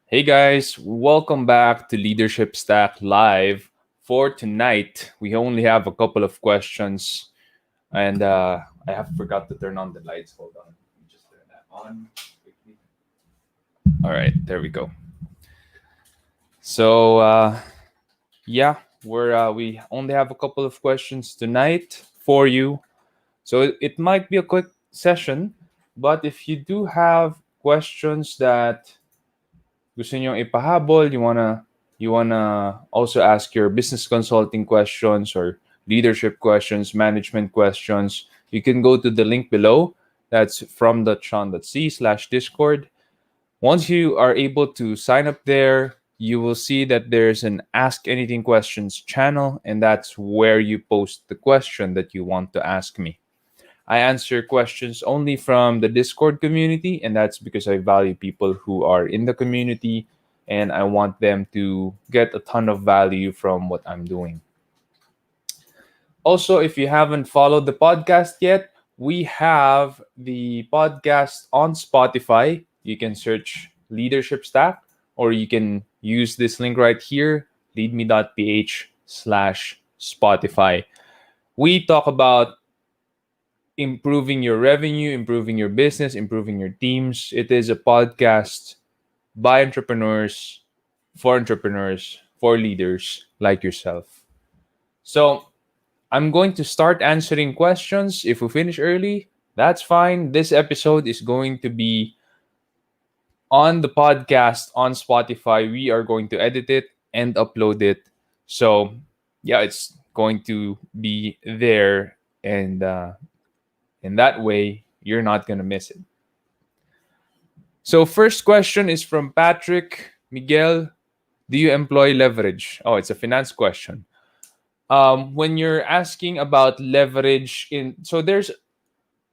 Hey guys, welcome back to Leadership Stack Live. For tonight, we only have a couple of questions, and I have forgot to turn on the lights. Hold on, let me just turn that on quickly. All right, there we go. So yeah, we only have a couple of questions tonight for you. So it might be a quick session, but if you do have questions that gusto nyo ipahabol, you wanna also ask your business consulting questions or leadership questions, management questions, you can go to the link below. That's from the chan.c/discord. Once you are able to sign up there, you will see that there's an Ask Anything Questions channel, and that's where you post the question that you want to ask me. I answer questions only from the Discord community, and that's because I value people who are in the community and I want them to get a ton of value from what I'm doing. Also, if you haven't followed the podcast yet, we have the podcast on Spotify. You can search Leadership Stack, or you can use this link right here, leadme.ph/Spotify. We talk about improving your revenue, improving your business, improving your teams. It is a podcast by entrepreneurs, for leaders like yourself. So I'm going to start answering questions. If we finish early, that's fine. This episode is going to be on the podcast on Spotify. We are going to edit it and upload it. So, yeah, it's going to be there. And in that way, you're not going to miss it. So, first question is from Patrick Miguel. Do you employ leverage? Oh, it's a finance question. When you're asking about leverage so there's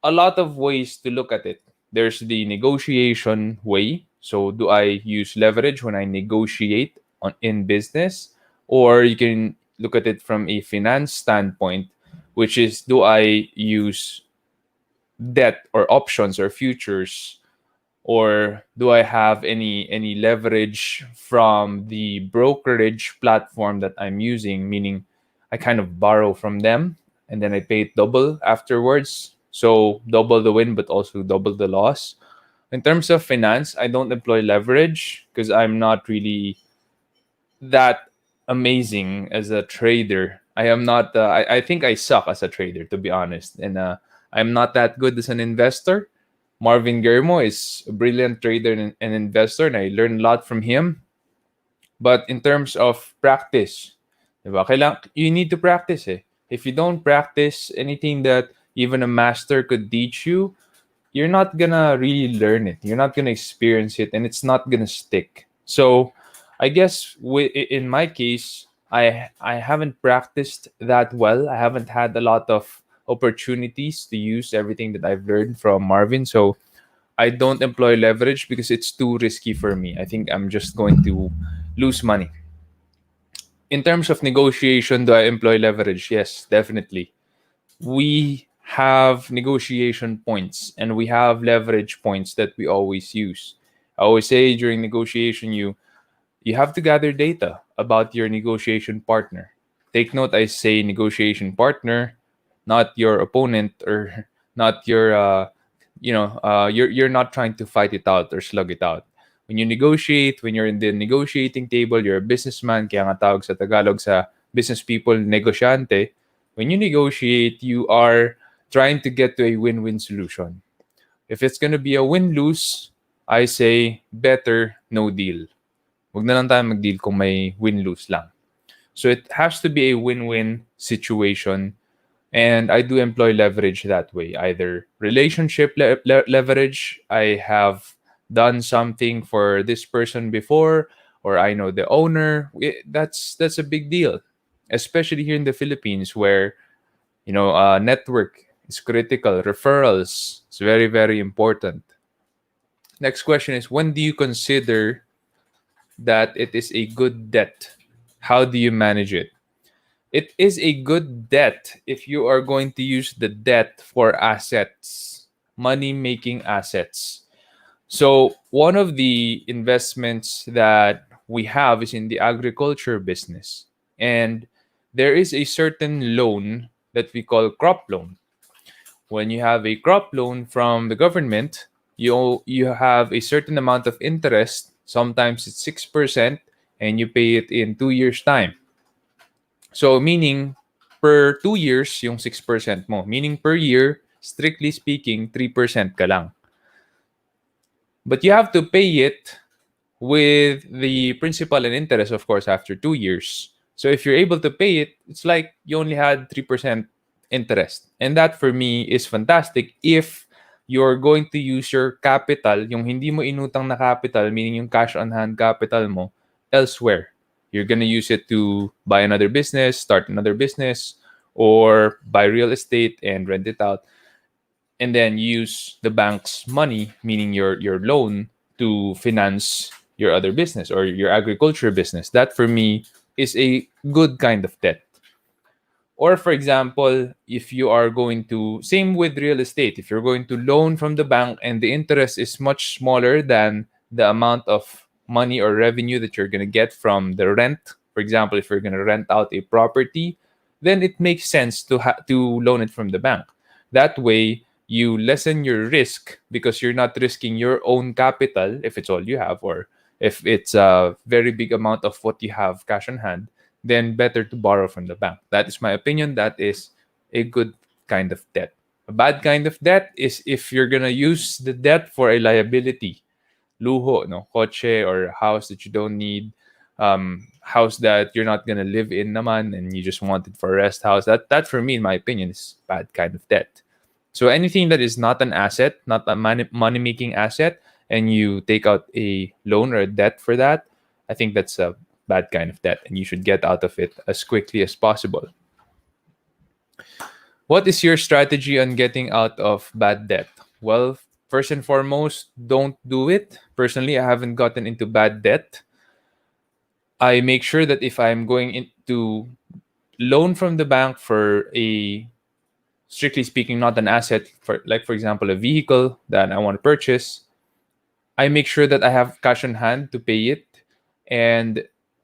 a lot of ways to look at it. There's the negotiation way. So, do I use leverage when I negotiate in business? Or you can look at it from a finance standpoint, which is, do I use debt or options or futures, or do I have any leverage from the brokerage platform that I'm using, meaning I kind of borrow from them and then I pay it double afterwards, so double the win but also double the loss. In terms of finance, I don't employ leverage because I'm not really that amazing as a trader. I am not. I think I suck as a trader, to be honest, and I'm not that good as an investor. Marvin Germo is a brilliant trader and investor, and I learned a lot from him. But in terms of practice, diba, you need to practice eh. If you don't practice anything that even a master could teach you, you're not gonna really learn it. You're not gonna experience it, and it's not gonna stick. So, I guess in my case, I haven't practiced that well. I haven't had a lot of opportunities to use everything that I've learned from Marvin. So, I don't employ leverage because it's too risky for me. I think I'm just going to lose money. In terms of negotiation, do I employ leverage? Yes, definitely. We have negotiation points and we have leverage points that we always use. I always say during negotiation, you have to gather data about your negotiation partner. Take note, I say negotiation partner, not your opponent or not your you're not trying to fight it out or slug it out. When you negotiate, when you're in the negotiating table, you're a businessman, kaya nga tawag sa Tagalog sa business people, negosyante. When you negotiate, you are trying to get to a win-win solution. If it's going to be a win-lose, I say better no deal. Huwag na lang tayo mag-deal kung may win-lose lang. So it has to be a win-win situation. And I do employ leverage that way. Either relationship leverage, I have done something for this person before, or I know the owner. That's a big deal, especially here in the Philippines, where network is critical. Referrals is very, very important. Next question is, when do you consider that it is a good debt? How do you manage it? It is a good debt if you are going to use the debt for assets, money making assets. So one of the investments that we have is in the agriculture business. And there is a certain loan that we call crop loan. When you have a crop loan from the government, you have a certain amount of interest. Sometimes it's 6%, and you pay it in 2 years' time. So meaning per 2 years yung 6% mo. Meaning per year, strictly speaking, 3% ka lang. But you have to pay it with the principal and interest, of course, after 2 years. So if you're able to pay it, it's like you only had 3% interest. And that for me is fantastic if you're going to use your capital, yung hindi mo inutang na capital, meaning yung cash on hand capital mo, elsewhere. You're going to use it to buy another business, start another business, or buy real estate and rent it out, and then use the bank's money, meaning your loan, to finance your other business or your agriculture business. That for me is a good kind of debt. Or for example, if you are going to, same with real estate, if you're going to loan from the bank and the interest is much smaller than the amount of money or revenue that you're going to get from the rent, for example, if you're going to rent out a property, then it makes sense to loan it from the bank. That way, you lessen your risk because you're not risking your own capital if it's all you have, or if it's a very big amount of what you have cash on hand, then better to borrow from the bank. That is my opinion. That is a good kind of debt. A bad kind of debt is if you're gonna use the debt for a liability, luho, no, coche or house that you don't need, house that you're not gonna live in naman, and you just want it for a rest house. That for me, in my opinion, is bad kind of debt. So anything that is not an asset, not a money making asset, and you take out a loan or a debt for that, I think that's a bad kind of debt, and you should get out of it as quickly as possible. What is your strategy on getting out of bad debt? Well, first and foremost, don't do it. Personally, I haven't gotten into bad debt. I make sure that if I'm going into loan from the bank for a, strictly speaking, not an asset, for like for example a vehicle that I want to purchase, I make sure that I have cash on hand to pay it, and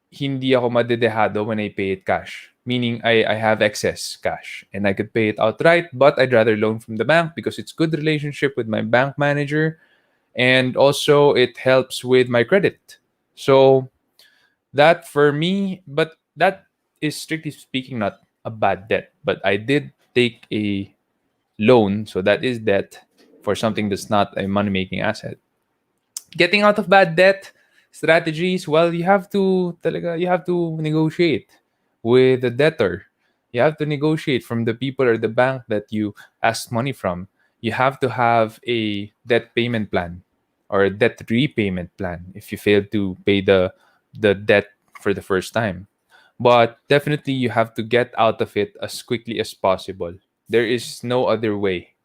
hindi ako madedehado when I pay it cash. Meaning I have excess cash and I could pay it outright, but I'd rather loan from the bank because it's good relationship with my bank manager, and also it helps with my credit. So that for me, but that is strictly speaking not a bad debt. But I did take a loan, so that is debt for something that's not a money making asset. Getting out of bad debt strategies, well, you have to negotiate with the debtor. You have to negotiate from the people or the bank that you asked money from. You have to have a debt payment plan or a debt repayment plan if you fail to pay the debt for the first time. But definitely you have to get out of it as quickly as possible. There is no other way.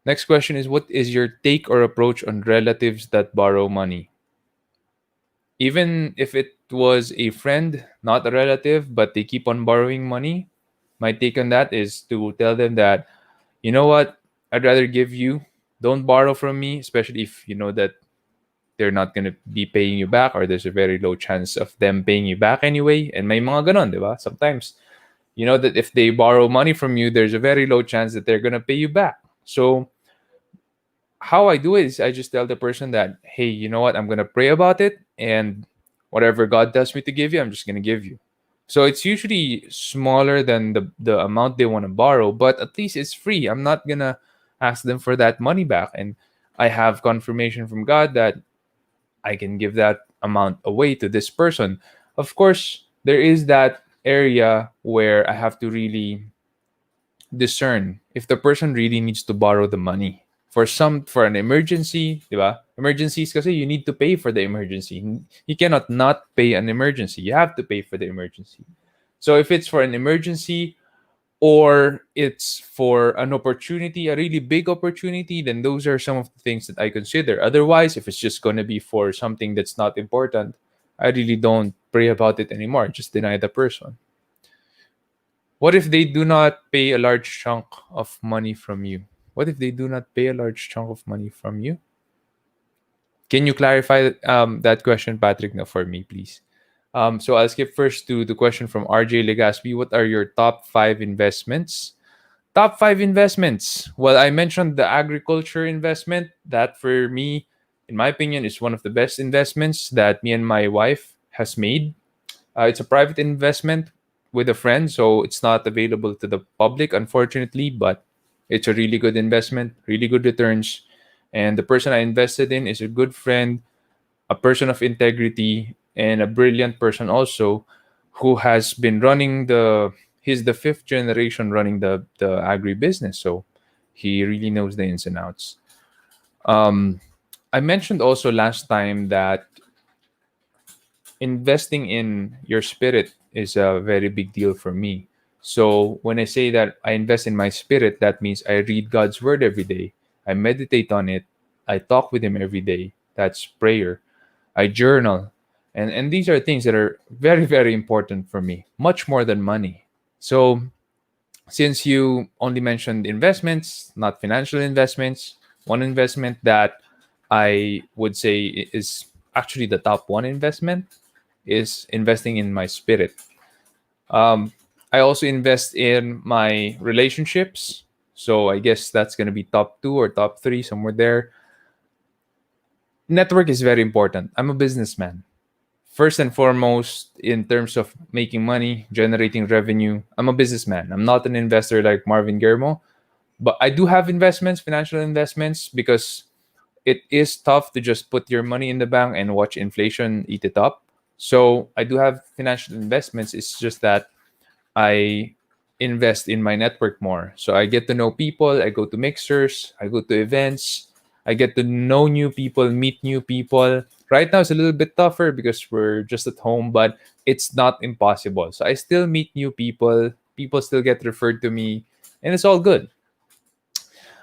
Next question is, what is your take or approach on relatives that borrow money? Even if it was a friend, not a relative, but they keep on borrowing money, my take on that is to tell them that, you know what, I'd rather give you, don't borrow from me, especially if you know that they're not going to be paying you back, or there's a very low chance of them paying you back anyway. And may mga ganon, di ba? Sometimes, you know that if they borrow money from you, there's a very low chance that they're going to pay you back. So how I do it is I just tell the person that, hey, you know what, I'm gonna pray about it, and whatever God tells me to give you, I'm just gonna give you. So it's usually smaller than the amount they want to borrow, but at least it's free. I'm not gonna ask them for that money back, and I have confirmation from God that I can give that amount away to this person. Of course, there is that area where I have to really discern if the person really needs to borrow the money for an emergency, di ba? Emergencies kasi you need to pay for the emergency. You cannot not pay an emergency. You have to pay for the emergency. So if it's for an emergency or it's for an opportunity, a really big opportunity, then those are some of the things that I consider. Otherwise, if it's just going to be for something that's not important, I really don't pray about it anymore. Just deny the person. What if they do not pay a large chunk of money from you? What if they do not pay a large chunk of money from you? Can you clarify that question, Patrick, now for me, please? So I'll skip first to the question from RJ Legaspi. What are your top five investments? Top five investments. Well, I mentioned the agriculture investment. That for me, in my opinion, is one of the best investments that me and my wife has made. It's a private investment with a friend, so it's not available to the public, unfortunately, but it's a really good investment, really good returns. And the person I invested in is a good friend, a person of integrity, and a brilliant person also who has been running he's the fifth generation running the agribusiness. So he really knows the ins and outs. Um, I mentioned also last time that investing in your spirit is a very big deal for me. So when I say that I invest in my spirit, that means I read God's word every day. I meditate on it. I talk with him every day. That's prayer. I journal. And these are things that are very, very important for me, much more than money. So since you only mentioned investments, not financial investments, one investment that I would say is actually the top one investment is investing in my spirit. Um, I also invest in my relationships. So I guess that's going to be top two or top three, somewhere there. Network is very important. I'm a businessman. First and foremost, in terms of making money, generating revenue, I'm a businessman. I'm not an investor like Marvin Guillermo, but I do have investments, financial investments, because it is tough to just put your money in the bank and watch inflation eat it up. So I do have financial investments. It's just that I invest in my network more. So I get to know people. I go to mixers. I go to events. I get to know new people, meet new people. Right now it's a little bit tougher because we're just at home, but it's not impossible. So I still meet new people. People still get referred to me, and it's all good.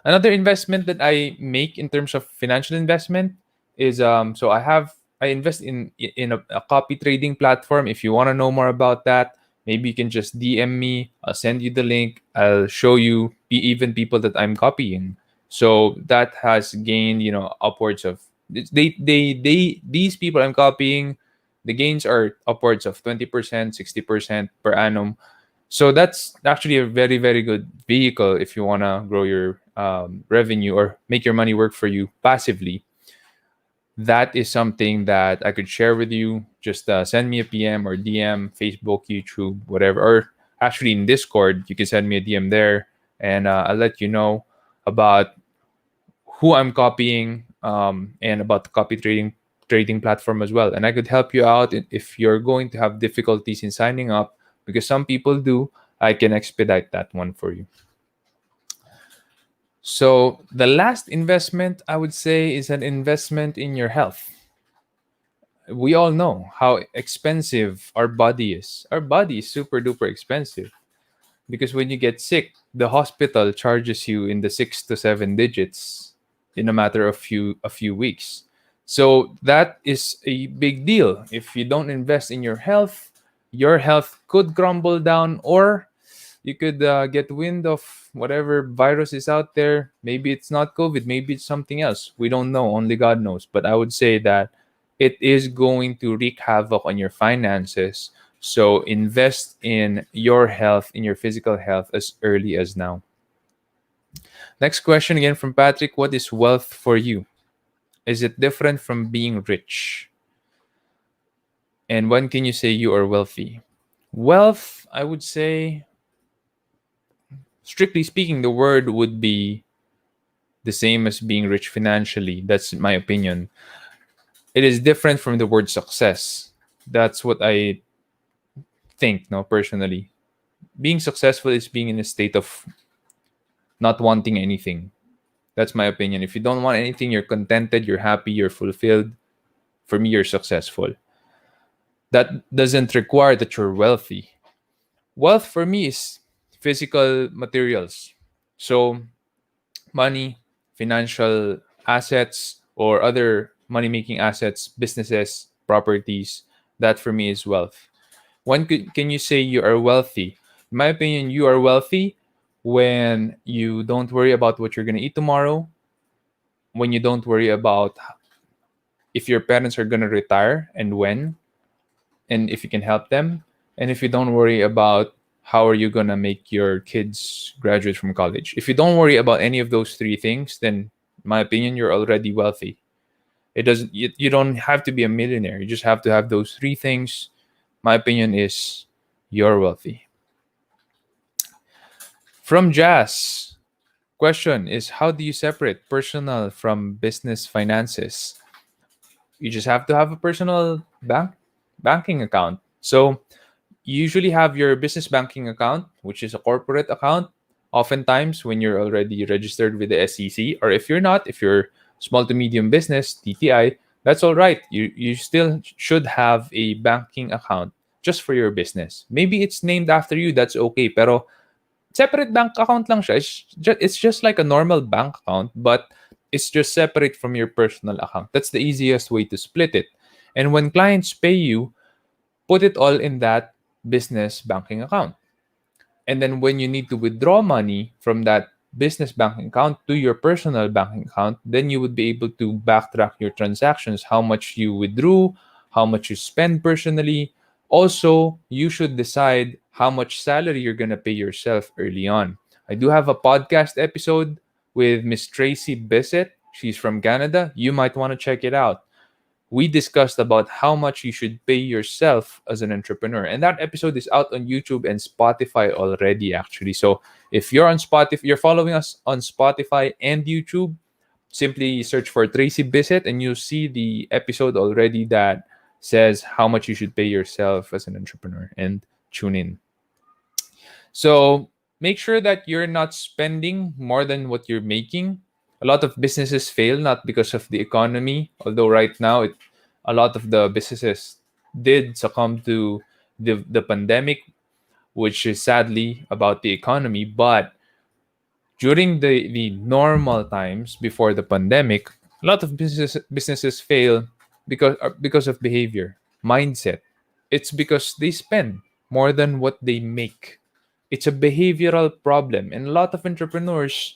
Another investment that I make in terms of financial investment is so I invest in a copy trading platform. If you want to know more about that, maybe you can just DM me. I'll send you the link. I'll show you even people that I'm copying. So that has gained, upwards of these people I'm copying, the gains are upwards of 20%, 60% per annum. So that's actually a very, very good vehicle if you want to grow your revenue or make your money work for you passively. That is something that I could share with you. Just send me a PM or DM, Facebook, YouTube, whatever. Or actually in Discord, you can send me a DM there, and I'll let you know about who I'm copying, and about the copy trading platform as well. And I could help you out if you're going to have difficulties in signing up, because some people do. I can expedite that one for you. So the last investment I would say is an investment in your health. We all know how expensive our body is. Our body is super duper expensive, because when you get sick, the hospital charges you in the 6 to 7 digits in a matter of a few weeks. So that is a big deal. If you don't invest in your health could crumble down, or you could get wind of whatever virus is out there. Maybe it's not COVID, maybe it's something else. We don't know, only God knows. But I would say that it is going to wreak havoc on your finances. So invest in your health, in your physical health, as early as now. Next question again from Patrick. What is wealth for you? Is it different from being rich? And when can you say you are wealthy? Wealth, I would say, strictly speaking, the word would be the same as being rich financially. That's my opinion. It is different from the word success. That's what I think, no, personally. Being successful is being in a state of not wanting anything. That's my opinion. If you don't want anything, you're contented, you're happy, you're fulfilled. For me, you're successful. That doesn't require that you're wealthy. Wealth for me is physical materials. So, money, financial assets, or other money making assets, businesses, properties, that for me is wealth. When can you say you are wealthy? In my opinion, you are wealthy when you don't worry about what you're going to eat tomorrow, when you don't worry about if your parents are going to retire and when, and if you can help them, and if you don't worry about how are you going to make your kids graduate from college. If you don't worry about any of those three things, then in my opinion you're already wealthy. It doesn't you don't have to be a millionaire. You just have to have those three things. My opinion is you're wealthy. From Jazz, question is, how do you separate personal from business finances? You just have to have a personal banking account. So you usually have your business banking account, which is a corporate account. Oftentimes, when you're already registered with the SEC, or if you're not, if you're small to medium business (TTI), that's all right. You still should have a banking account just for your business. Maybe it's named after you. That's okay. Pero separate bank account lang siya. It's just like a normal bank account, but it's just separate from your personal account. That's the easiest way to split it. And when clients pay you, put it all in that business banking account. And then when you need to withdraw money from that business banking account to your personal banking account, then you would be able to backtrack your transactions, how much you withdrew, how much you spend personally. Also, you should decide how much salary you're going to pay yourself early on. I do have a podcast episode with Miss Tracy Bissett. She's from Canada. You might want to check it out. We discussed about how much you should pay yourself as an entrepreneur. And that episode is out on YouTube and Spotify already, actually. So if you're on Spotify, you're following us on Spotify and YouTube, simply search for Tracy Bissett and you'll see the episode already that says how much you should pay yourself as an entrepreneur, and tune in. So make sure that you're not spending more than what you're making. A lot of businesses fail not because of the economy, although right now a lot of the businesses did succumb to the pandemic, which is sadly about the economy. But during the normal times before the pandemic, a lot of businesses fail because of behavior, mindset. It's because they spend more than what they make. It's a behavioral problem, and a lot of entrepreneurs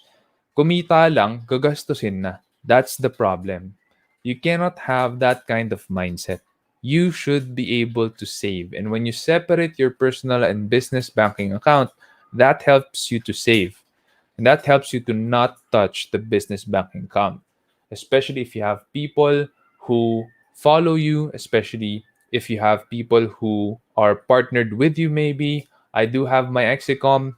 kumita lang, gagastusin na. That's the problem. You cannot have that kind of mindset. You should be able to save. And when you separate your personal and business banking account, that helps you to save. And that helps you to not touch the business banking account, especially if you have people who follow you, especially if you have people who are partnered with you, maybe. I do have my Exicom.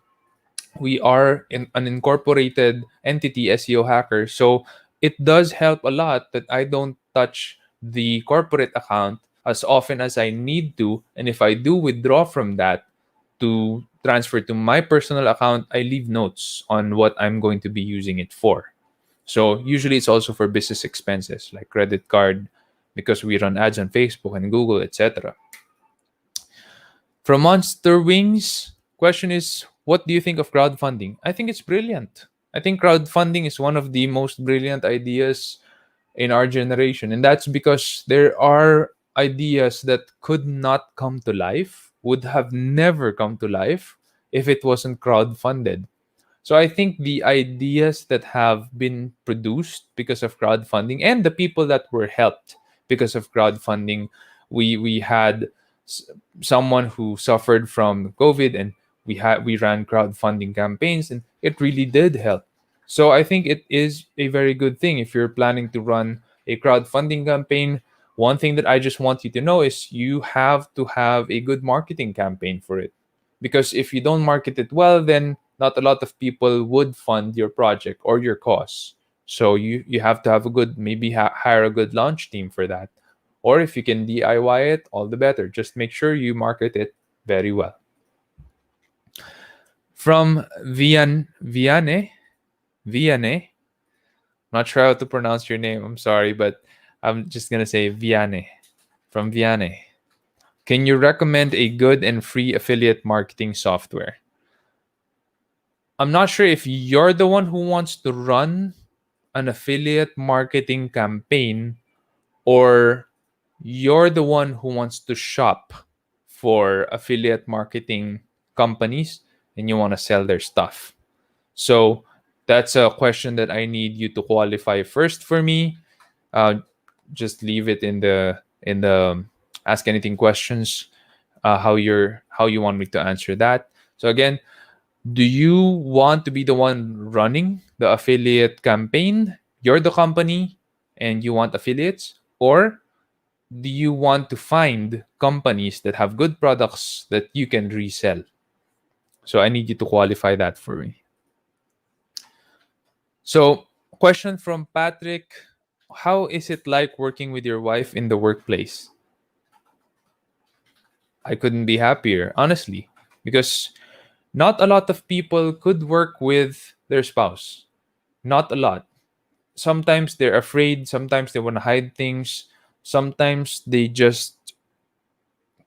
We are in an incorporated entity, SEO Hacker. So it does help a lot that I don't touch the corporate account as often as I need to. And if I do withdraw from that to transfer to my personal account, I leave notes on what I'm going to be using it for. So usually it's also for business expenses like credit card, because we run ads on Facebook and Google, etc. From Monster Wings, question is, what do you think of crowdfunding? I think it's brilliant. I think crowdfunding is one of the most brilliant ideas in our generation. And that's because there are ideas that could not come to life, would have never come to life if it wasn't crowdfunded. So I think the ideas that have been produced because of crowdfunding and the people that were helped because of crowdfunding, we had s- someone who suffered from COVID, and we ran crowdfunding campaigns, and it really did help. So I think it is a very good thing if you're planning to run a crowdfunding campaign. One thing that I just want you to know is you have to have a good marketing campaign for it, because if you don't market it well, then not a lot of people would fund your project or your cause. So you have to have a good, maybe hire a good launch team for that. Or if you can DIY it, all the better. Just make sure you market it very well. From Vianney, not sure how to pronounce your name. I'm sorry, but I'm just gonna say Vianney. From Vianney, can you recommend a good and free affiliate marketing software? I'm not sure if you're the one who wants to run an affiliate marketing campaign, or you're the one who wants to shop for affiliate marketing companies and you want to sell their stuff. So that's a question that I need you to qualify first for me. Uh, just leave it in the ask anything questions. How you want me to answer that. So again, do you want to be the one running the affiliate campaign? You're the company and you want affiliates, or do you want to find companies that have good products that you can resell? So I need you to qualify that for me. So, question from Patrick: how is it like working with your wife in the workplace? I couldn't be happier, honestly, because not a lot of people could work with their spouse. Not a lot. Sometimes they're afraid, sometimes they want to hide things, sometimes they just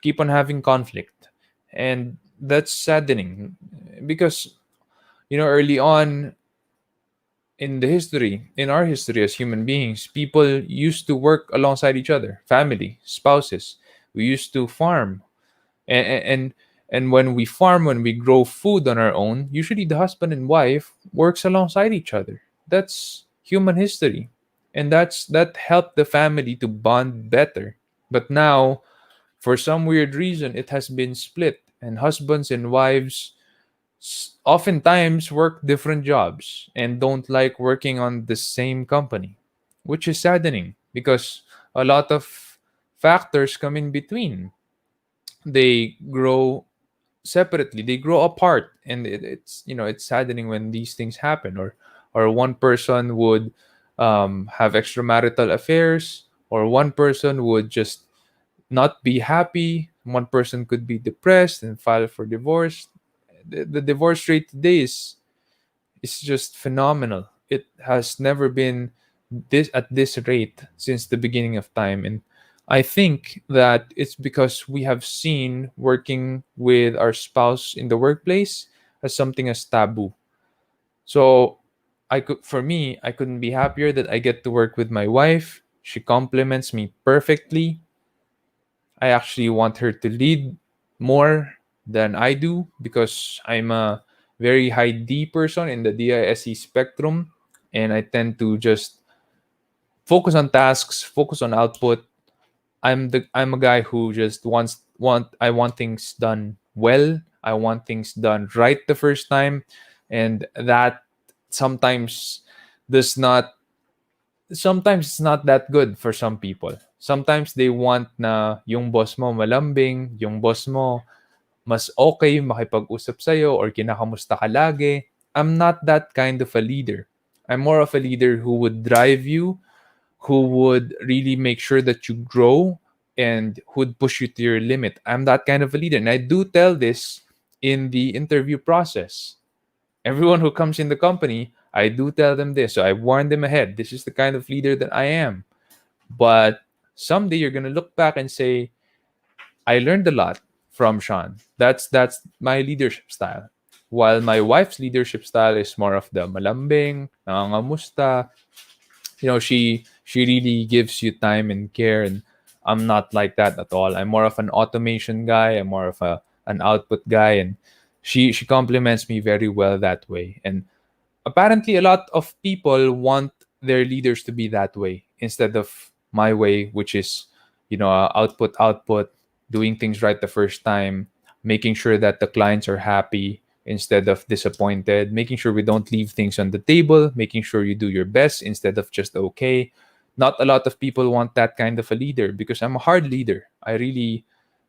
keep on having conflict. And that's saddening because, early on in our history as human beings, people used to work alongside each other, family, spouses. We used to farm. And and when we farm, when we grow food on our own, usually the husband and wife works alongside each other. That's human history. And that helped the family to bond better. But now, for some weird reason, it has been split, and husbands and wives oftentimes work different jobs and don't like working on the same company, which is saddening because a lot of factors come in between. They grow separately, they grow apart, and it's saddening when these things happen, or one person would have extramarital affairs, or one person would just not be happy. One person could be depressed and file for divorce. The divorce rate today is just phenomenal. It has never been this at this rate since the beginning of time. And I think that it's because we have seen working with our spouse in the workplace as something as taboo. So for me, I couldn't be happier that I get to work with my wife. She compliments me perfectly. I actually want her to lead more than I do because I'm a very high D person in the DISC spectrum, and I tend to just focus on tasks, focus on output. I'm a guy who just I want things done well. I want things done right the first time, and that sometimes does not sometimes it's not that good for some people. Sometimes they want na yung boss mo malambing, yung boss mo mas okay makipag-usap sa'yo or kinakamusta ka lagi. I'm not that kind of a leader. I'm more of a leader who would drive you, who would really make sure that you grow and who would push you to your limit. I'm that kind of a leader. And I do tell this in the interview process. Everyone who comes in the company, I do tell them this. So I warn them ahead. This is the kind of leader that I am. But someday you're gonna look back and say, I learned a lot from Sean. That's my leadership style. While my wife's leadership style is more of the malambing, nangangamusta. She really gives you time and care, and I'm not like that at all. I'm more of an automation guy. I'm more of an output guy, and she compliments me very well that way. And apparently a lot of people want their leaders to be that way instead of my way, which is output, doing things right the first time, making sure that the clients are happy instead of disappointed, making sure we don't leave things on the table, making sure you do your best instead of just okay. Not a lot of people want that kind of a leader because I'm a hard leader. I really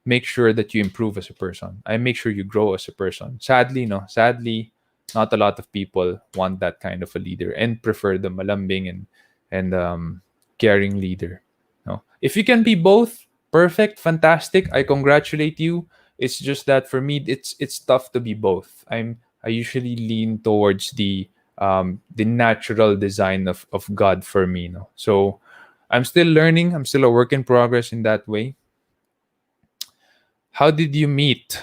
make sure that you improve as a person. I make sure you grow as a person. Sadly, no, sadly, not a lot of people want that kind of a leader and prefer the malambing and caring leader. No, if you can be both, perfect, fantastic. I congratulate you. It's just that for me, it's tough to be both. I usually lean towards the natural design of God for me. No, so I'm still learning. I'm still a work in progress in that way. How did you meet?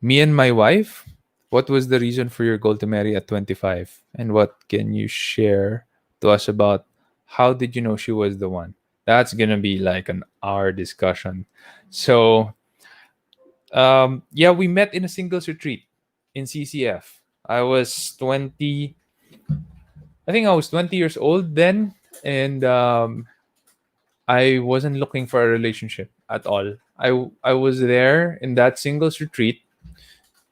Me and my wife? What was the reason for your goal to marry at 25? And what can you share to us about how did you know she was the one? That's going to be like an hour discussion. So, yeah, we met in a singles retreat in CCF. I was 20. I think I was 20 years old then, and I wasn't looking for a relationship at all. I was there in that singles retreat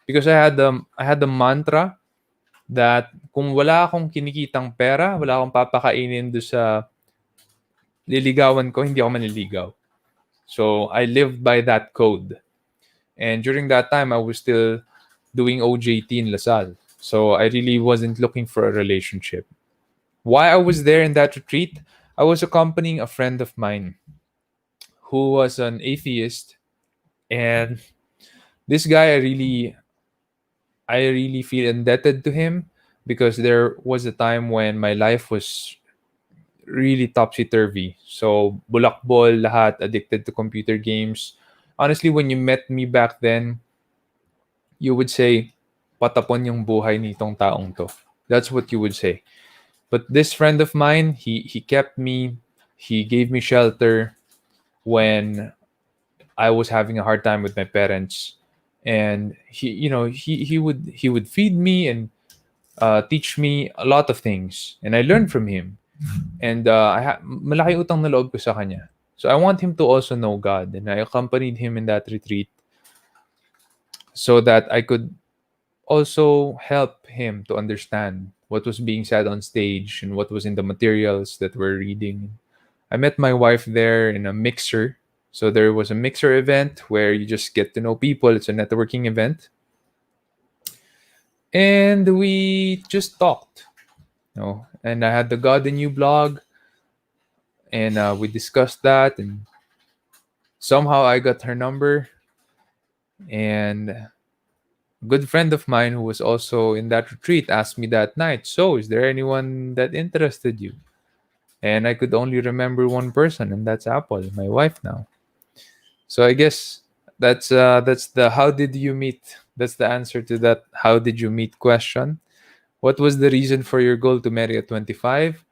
because I had the mantra that kung wala akong kinikitang pera, wala akong papakainin do sa liligawan ko, hindi ako manliligaw. So I lived by that code. And during that time, I was still doing OJT in Lasal. So I really wasn't looking for a relationship. Why I was there in that retreat, I was accompanying a friend of mine who was an atheist. And this guy, I really feel indebted to him because there was a time when my life was really topsy turvy. So bulakbol, lahat addicted to computer games. Honestly, when you met me back then, you would say, patapon yung buhay nitong taong to. That's what you would say. But this friend of mine, he kept me, he gave me shelter when I was having a hard time with my parents. And he would feed me and teach me a lot of things, and I learned from him. And malaki utang na loob ko sa kanya. So I want him to also know God, and I accompanied him in that retreat so that I could also help him to understand what was being said on stage and what was in the materials that we're reading. I met my wife there in a mixer. So there was a mixer event where you just get to know people. It's a networking event. And we just talked. And I had the God in You blog, and we discussed that, and somehow I got her number. And a good friend of mine who was also in that retreat asked me that night, so is there anyone that interested you? And I could only remember one person, and that's Apple, my wife now. So I guess that's the how did you meet? That's the answer to that how did you meet question. What was the reason for your goal to marry at 25?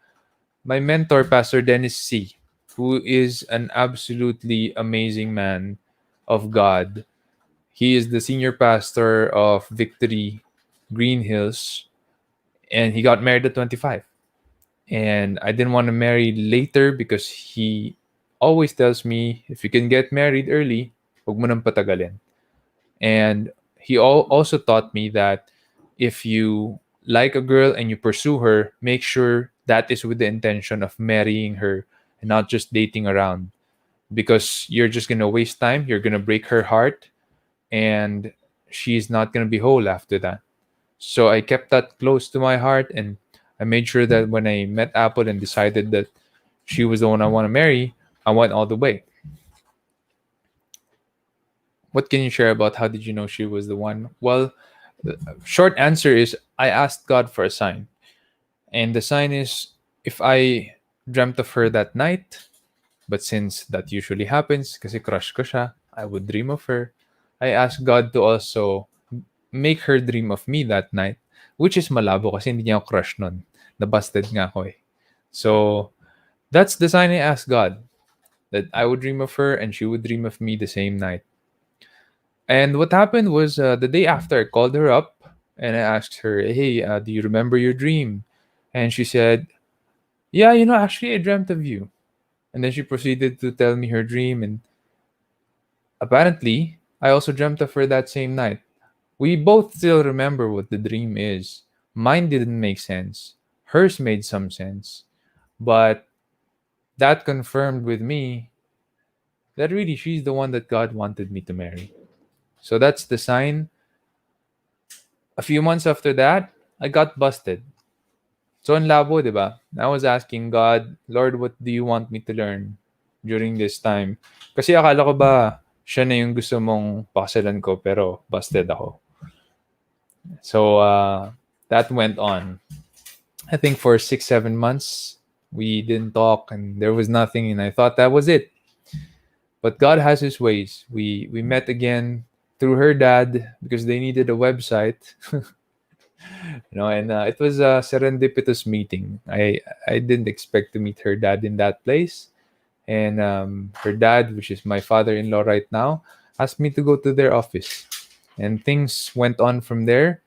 My mentor, Pastor Dennis C., who is an absolutely amazing man of God. He is the senior pastor of Victory Green Hills, and he got married at 25. And I didn't want to marry later because he always tells me, if you can get married early, huwag mo nang patagalin. And he also taught me that if you like a girl and you pursue her, make sure that is with the intention of marrying her and not just dating around, because you're just going to waste time. You're going to break her heart, and she's not going to be whole after that. So I kept that close to my heart, and I made sure that when I met Apple and decided that she was the one I want to marry, I went all the way. What can you share about how did you know she was the one? Well, the short answer is I asked God for a sign. And the sign is if I dreamt of her that night, but since that usually happens, kasi crush ko siya, I would dream of her. I asked God to also make her dream of me that night, which is malabo kasi hindi niya ako crush nun. Nabusted nga ako eh. So, that's the sign I asked God, that I would dream of her and she would dream of me the same night. And what happened was the day after, I called her up and I asked her, hey, do you remember your dream? And she said, yeah, actually, I dreamt of you. And then she proceeded to tell me her dream. And apparently, I also dreamt of her that same night. We both still remember what the dream is. Mine didn't make sense, hers made some sense. But that confirmed with me that really she's the one that God wanted me to marry. So that's the sign. A few months after that, I got busted. So ang labo, di ba? I was asking God, Lord, what do you want me to learn during this time? Kasi akala ko ba siya na yung gusto mong pakasalan ko, pero busted ako. So that went on. I think for 6-7 months, we didn't talk and there was nothing, and I thought that was it. But God has His ways. We met again through her dad because they needed a website. And it was a serendipitous meeting. I didn't expect to meet her dad in that place, and her dad, which is my father-in-law right now, asked me to go to their office, and things went on from there.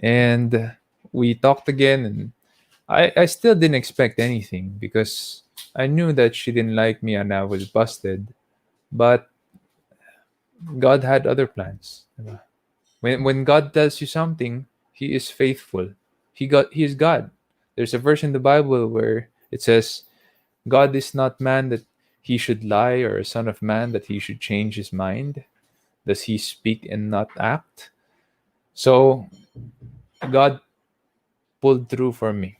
And we talked again, and I still didn't expect anything because I knew that she didn't like me and I was busted. But God had other plans. Diba? When God tells you something, He is faithful. He is God. There's a verse in the Bible where it says, God is not man that he should lie, or a son of man that he should change his mind. Does he speak and not act? So God pulled through for me.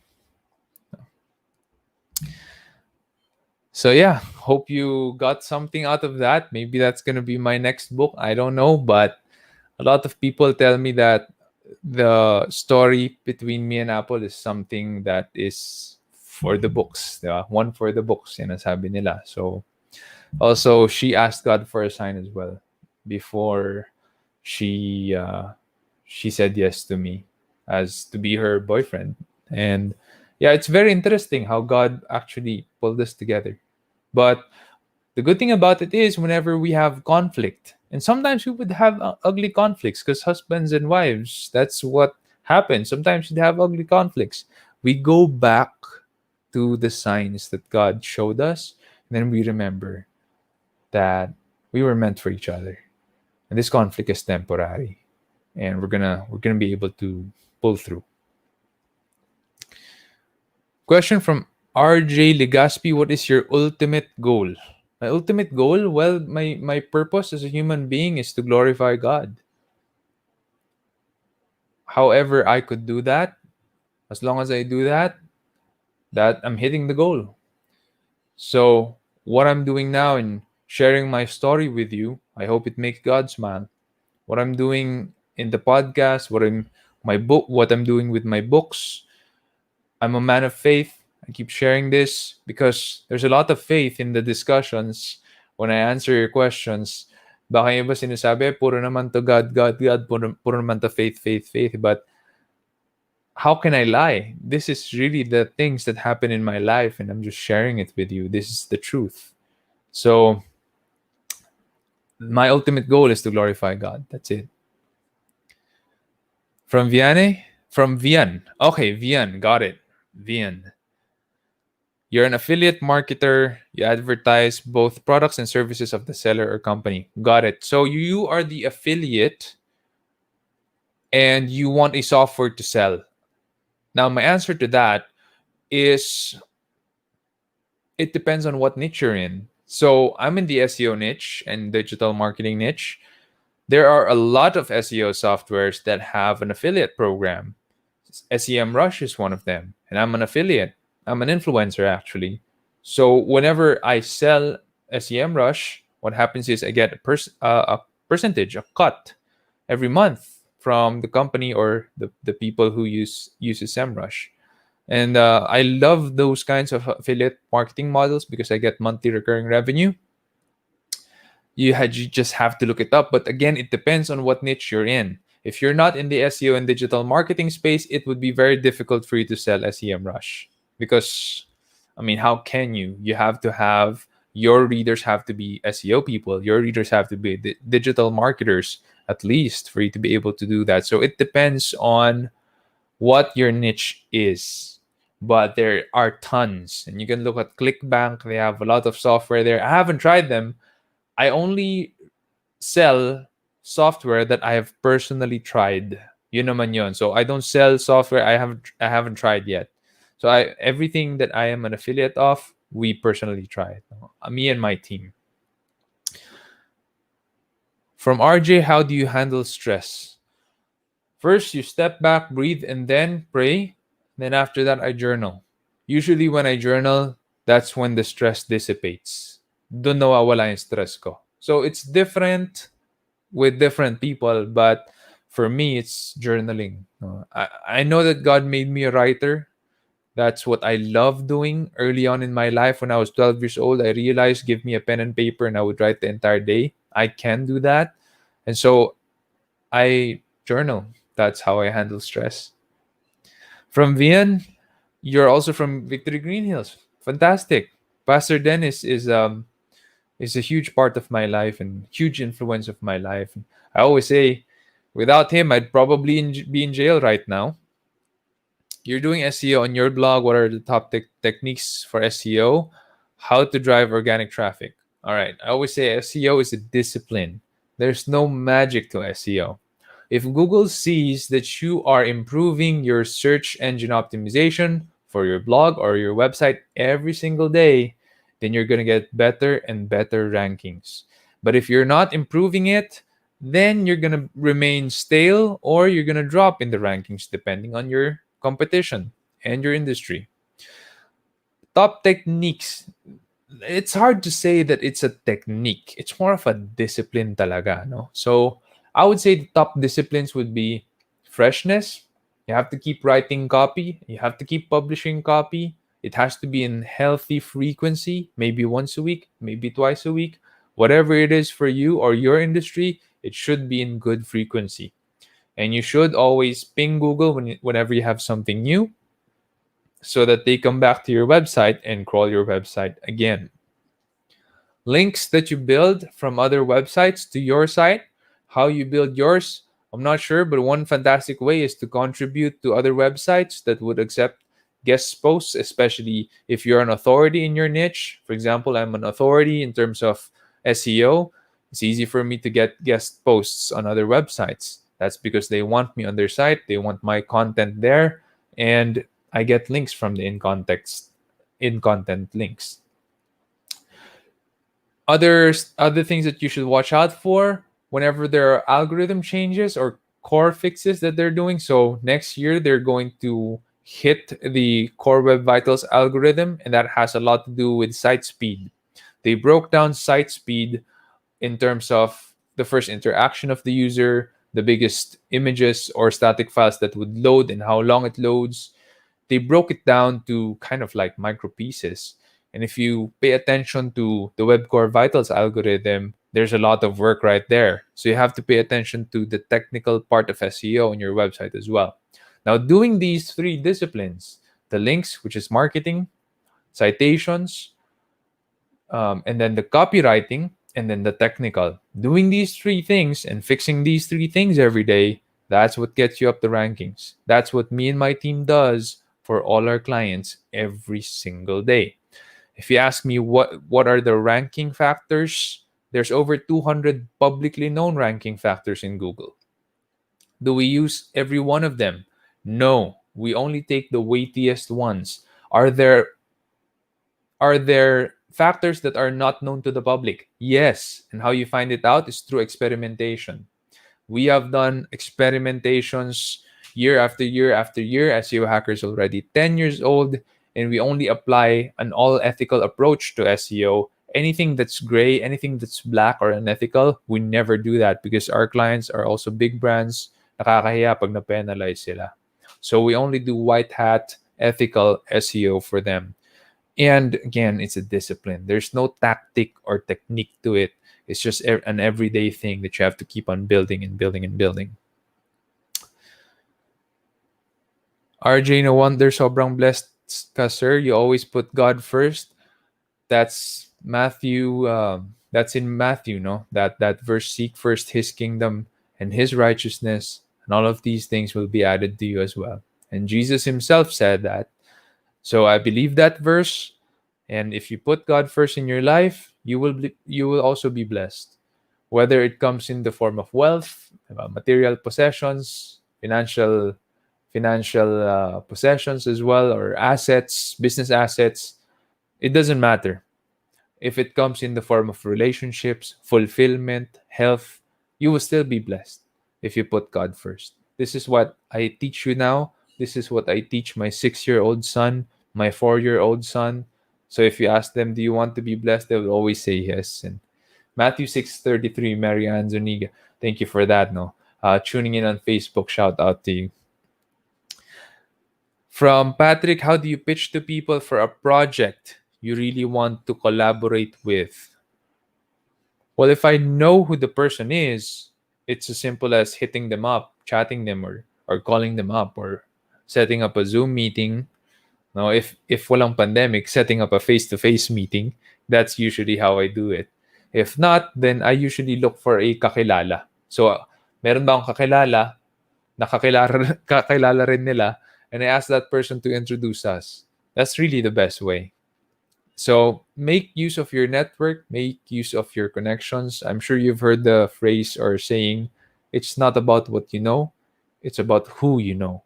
So yeah, hope you got something out of that. Maybe that's gonna be my next book. I don't know, but a lot of people tell me that the story between me and Apple is something that is for the books. Diba? One for the books, yan ang sabi nila. So also, she asked God for a sign as well before she she said yes to me as to be her boyfriend. And yeah, it's very interesting how God actually pulled us together. But the good thing about it is whenever we have conflict, and sometimes we would have ugly conflicts because husbands and wives, that's what happens. Sometimes you'd have ugly conflicts. We go back to the signs that God showed us, and then we remember that we were meant for each other. And this conflict is temporary. And we're gonna be able to pull through. Question from RJ Legaspi: what is your ultimate goal? My ultimate goal? Well, my purpose as a human being is to glorify God. However, I could do that, as long as I do that, that I'm hitting the goal. So what I'm doing now in sharing my story with you, I hope it makes God smile. What I'm doing in the podcast, what I'm doing with my books. I'm a man of faith. I keep sharing this because there's a lot of faith in the discussions when I answer your questions. Baka yung iba sinasabi, puro naman to God, God, God, puro naman to faith, faith, faith. But how can I lie? This is really the things that happen in my life, and I'm just sharing it with you. This is the truth. So my ultimate goal is to glorify God. That's it. From Vianney? From Vian. Okay, Vian. Got it. Vian. You're an affiliate marketer. You advertise both products and services of the seller or company. Got it. So you are the affiliate and you want a software to sell. Now, my answer to that is it depends on what niche you're in. So I'm in the SEO niche and digital marketing niche. There are a lot of SEO softwares that have an affiliate program. SEMrush is one of them, and I'm an affiliate. I'm an influencer actually. So whenever I sell SEMrush, what happens is I get a percentage, a cut every month from the company or the people who uses SEMrush. And I love those kinds of affiliate marketing models because I get monthly recurring revenue. You just have to look it up. But again, it depends on what niche you're in. If you're not in the SEO and digital marketing space, it would be very difficult for you to sell SEMrush because, I mean, how can you? You have to have your readers have to be SEO people. Your readers have to be digital marketers at least for you to be able to do that. So it depends on what your niche is. But there are tons, and you can look at ClickBank. They have a lot of software there. I haven't tried them. I only sell software that I have personally tried. Yun naman yun. So I don't sell software I haven't tried yet. So everything that I am an affiliate of, we personally tried. Me and my team. From RJ, how do you handle stress? First, you step back, breathe, and then pray. Then after that, I journal. Usually when I journal, that's when the stress dissipates. Doon nawawala yung stress ko. So it's different with different people, but for me, it's journaling. I know that God made me a writer. That's what I love doing early on in my life. When I was 12 years old, I realized give me a pen and paper and I would write the entire day. I can do that. And so I journal. That's how I handle stress. From Vian, you're also from Victory Green Hills. Fantastic. Pastor Dennis is a huge part of my life and huge influence of my life. I always say Without him, I'd probably be in jail right now. You're doing SEO on your blog. What are the top techniques for SEO? How to drive organic traffic. All right. I always say SEO is a discipline. There's no magic to SEO. If Google sees that you are improving your search engine optimization for your blog or your website every single day, then you're going to get better and better rankings. But if you're not improving it, then you're going to remain stale or you're going to drop in the rankings depending on your competition and your industry. Top techniques. It's hard to say that it's a technique. It's more of a discipline talaga, no? So I would say the top disciplines would be freshness. You have to keep writing copy. You have to keep publishing copy. It has to be in healthy frequency, maybe once a week, maybe twice a week. Whatever it is for you or your industry, it should be in good frequency. And you should always ping Google whenever you have something new so that they come back to your website and crawl your website again. Links that you build from other websites to your site, how you build yours, I'm not sure, but one fantastic way is to contribute to other websites that would accept guest posts, especially if you're an authority in your niche. For example, I'm an authority in terms of SEO. It's easy for me to get guest posts on other websites. That's because they want me on their site, they want my content there, and I get links from the in content links. Other things that you should watch out for whenever there are algorithm changes or core fixes that they're doing. So next year they're going to hit the Core Web Vitals algorithm, and that has a lot to do with site speed. They broke down site speed in terms of the first interaction of the user, the biggest images or static files that would load and how long it loads. They broke it down to kind of like micro pieces. And if you pay attention to the Web Core Vitals algorithm, there's a lot of work right there. So you have to pay attention to the technical part of SEO on your website as well. Now, doing these three disciplines, the links, which is marketing, citations, and then the copywriting, and then the technical. Doing these three things and fixing these three things every day, that's what gets you up the rankings. That's what me and my team does for all our clients every single day. If you ask me what are the ranking factors, there's over 200 publicly known ranking factors in Google. Do we use every one of them? No, we only take the weightiest ones. Are there factors that are not known to the public? Yes. And how you find it out is through experimentation. We have done experimentations year after year after year. SEO Hacker is already 10 years old, and we only apply an all ethical approach to SEO. Anything that's gray, anything that's black or unethical, we never do that because our clients are also big brands. Nakakahiya pag na-penalize sila. So we only do white hat ethical SEO for them. And again, it's a discipline. There's no tactic or technique to it. It's just an everyday thing that you have to keep on building and building and building. RJ, no wonder sobrang blessed ka, sir. You always put God first. That's Matthew. That's in Matthew, no? That verse: seek first His kingdom and His righteousness, and all of these things will be added to you as well. And Jesus Himself said that. So I believe that verse, and if you put God first in your life, you will also be blessed. Whether it comes in the form of wealth, material possessions, financial possessions as well, or assets, business assets, it doesn't matter. If it comes in the form of relationships, fulfillment, health, you will still be blessed if you put God first. This is what I teach you now. This is what I teach my 6-year-old son, my 4-year-old son. So if you ask them, do you want to be blessed? They will always say yes. And Matthew 6:33, Mary Ann Zuniga, thank you for that. No, tuning in on Facebook, shout out to you. From Patrick, how do you pitch to people for a project you really want to collaborate with? Well, if I know who the person is, it's as simple as hitting them up, chatting them, or calling them up, or setting up a Zoom meeting. Now, if walang pandemic, setting up a face-to-face meeting, that's usually how I do it. If not, then I usually look for a kakilala. So Meron ba akong kakilala, kakilala rin nila, and I ask that person to introduce us. That's really the best way. So make use of your network, make use of your connections. I'm sure you've heard the phrase or saying, it's not about what you know, it's about who you know.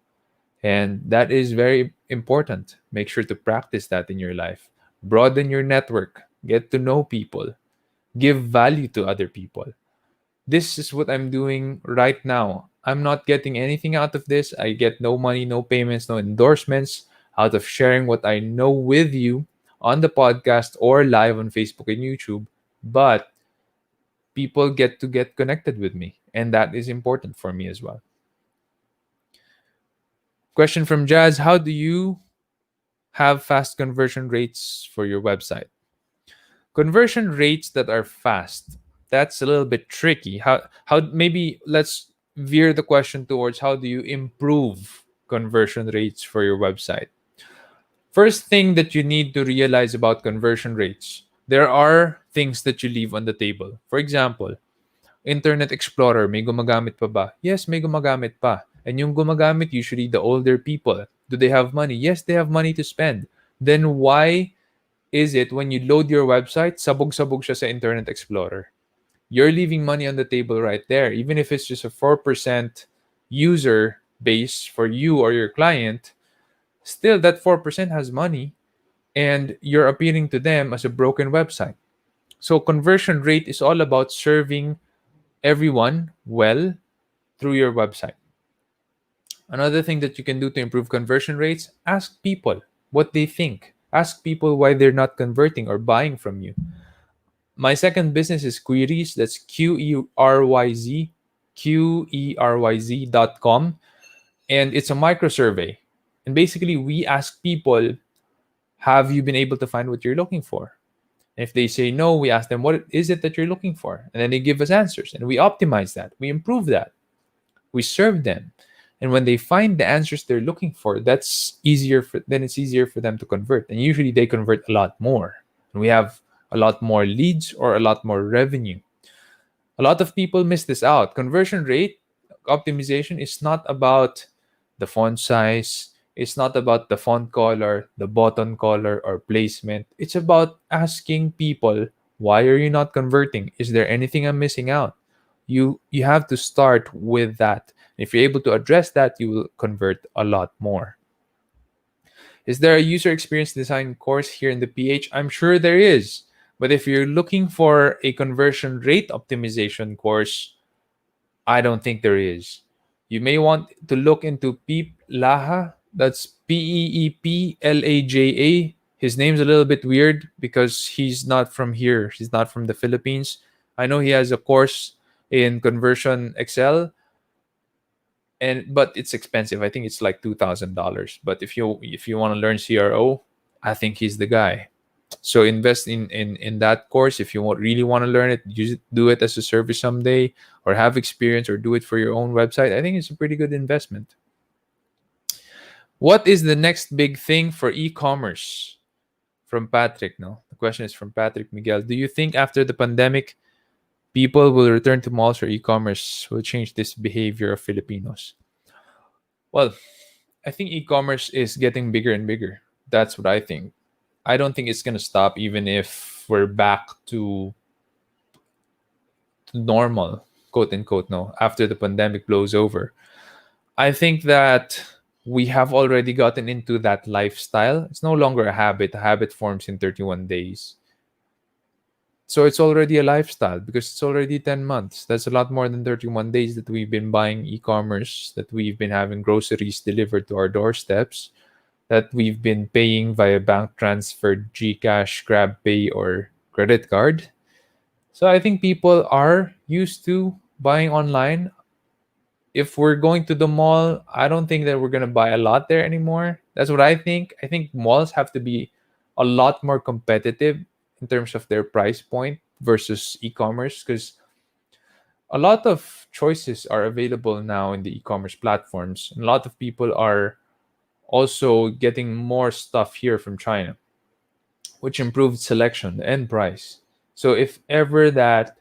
And that is very important. Make sure to practice that in your life. Broaden your network, get to know people, give value to other people. This is what I'm doing right now. I'm not getting anything out of this. I get no money, no payments, no endorsements out of sharing what I know with you on the podcast or live on Facebook and YouTube. But people get to get connected with me, and that is important for me as well. Question from Jazz: how do you have fast conversion rates for your website? Conversion rates that are fast, that's a little bit tricky. How maybe let's veer the question towards how do you improve conversion rates for your website? First thing that you need to realize about conversion rates, there are things that you leave on the table. For example, Internet Explorer, may gumagamit pa ba? Yes, may gumagamit pa. And yung gumagamit, usually the older people. Do they have money? Yes, they have money to spend. Then why is it when you load your website, sabog-sabog siya sa Internet Explorer? You're leaving money on the table right there. Even if it's just a 4% user base for you or your client, still that 4% has money and you're appealing to them as a broken website. So conversion rate is all about serving everyone well through your website. Another thing that you can do to improve conversion rates, ask people what they think. Ask people why they're not converting or buying from you. My second business is Queries. That's QERYZ.com. And it's a micro survey. And basically, we ask people, have you been able to find what you're looking for? And if they say no, we ask them, what is it that you're looking for? And then they give us answers. And we optimize that. We improve that. We serve them. And when they find the answers they're looking for, then it's easier for them to convert. And usually they convert a lot more. And we have a lot more leads or a lot more revenue. A lot of people miss this out. Conversion rate optimization is not about the font size, it's not about the font color, the button color, or placement. It's about asking people, why are you not converting? Is there anything I'm missing out? You have to start with that. If you're able to address that, you will convert a lot more. Is there a user experience design course here in the PH? I'm sure there is. But if you're looking for a conversion rate optimization course, I don't think there is. You may want to look into Peep Laha. That's Peeplaja. His name's a little bit weird because he's not from here. He's not from the Philippines. I know he has a course in Conversion Excel, but it's expensive. I think it's like $2,000. But if you want to learn CRO, I think he's the guy. So invest in that course if you really want to learn it. Do it as a service someday, or have experience, or do it for your own website. I think it's a pretty good investment. What is the next big thing for e-commerce? From Patrick. No, the question is from Patrick Miguel. Do you think after the pandemic, people will return to malls, or e-commerce will change this behavior of Filipinos? Well, I think e-commerce is getting bigger and bigger. That's what I think. I don't think it's going to stop even if we're back to normal, quote unquote, no, after the pandemic blows over. I think that we have already gotten into that lifestyle. It's no longer a habit. A habit forms in 31 days. So it's already a lifestyle because it's already 10 months. That's a lot more than 31 days that we've been buying e-commerce, that we've been having groceries delivered to our doorsteps, that we've been paying via bank transfer, GCash, GrabPay, or credit card. So I think people are used to buying online. If we're going to the mall, I don't think that we're going to buy a lot there anymore. That's what I think. I think malls have to be a lot more competitive in terms of their price point versus e-commerce, because a lot of choices are available now in the e-commerce platforms. And a lot of people are also getting more stuff here from China, which improved selection and price. So if ever that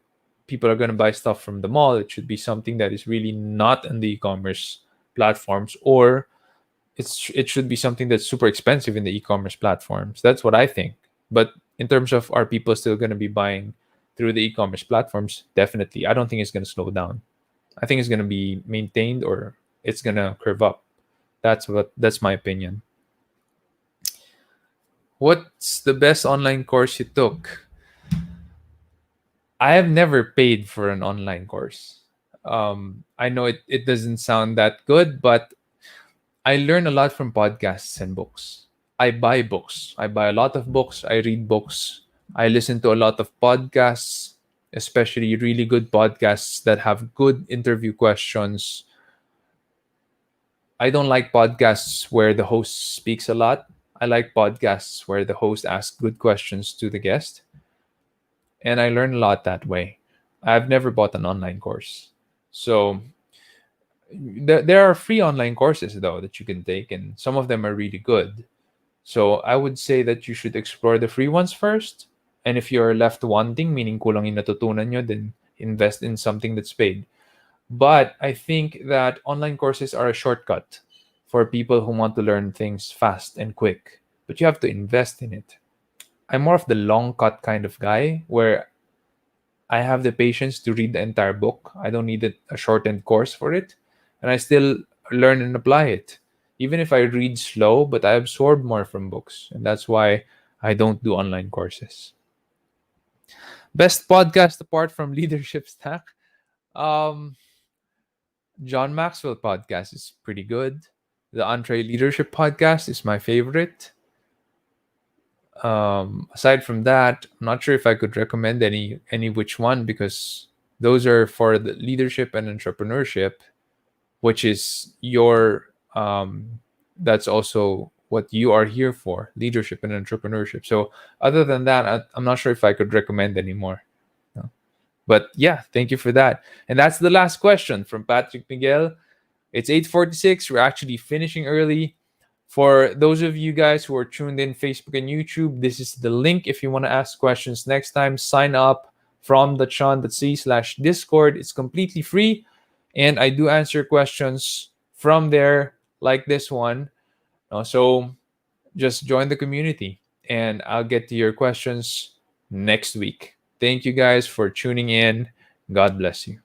people are going to buy stuff from the mall, it should be something that is really not on the e-commerce platforms, or it should be something that's super expensive in the e-commerce platforms. That's what I think. But in terms of, are people still going to be buying through the e-commerce platforms? Definitely. I don't think it's going to slow down. I think it's going to be maintained, or it's going to curve up. That's my opinion. What's the best online course you took? I have never paid for an online course. I know it doesn't sound that good, but I learn a lot from podcasts and books. I buy books. I buy a lot of books. I read books. I listen to a lot of podcasts, especially really good podcasts that have good interview questions. I don't like podcasts where the host speaks a lot. I like podcasts where the host asks good questions to the guest, and I learn a lot that way. I've never bought an online course. So there are free online courses though that you can take, and some of them are really good. So I would say that you should explore the free ones first. And if you're left wanting, meaning kulang yung natutunan nyo, then invest in something that's paid. But I think that online courses are a shortcut for people who want to learn things fast and quick. But you have to invest in it. I'm more of the long cut kind of guy where I have the patience to read the entire book. I don't need a shortened course for it. And I still learn and apply it. Even if I read slow, but I absorb more from books. And that's why I don't do online courses. Best podcast apart from Leadership Stack? Um, John Maxwell podcast is pretty good. The Entree Leadership podcast is my favorite. Aside from that, I'm not sure if I could recommend any which one, because those are for the leadership and entrepreneurship, which is your that's also what you are here for, leadership and entrepreneurship. So other than that, I'm not sure if I could recommend anymore. No. But yeah, thank you for that. And that's the last question from Patrick Miguel. It's 8:46. We're actually finishing early. For those of you guys who are tuned in Facebook and YouTube, this is the link if you want to ask questions next time. Sign up from the chan.c/discord. It's completely free. And I do answer questions from there, like this one. So just join the community and I'll get to your questions next week. Thank you guys for tuning in. God bless you.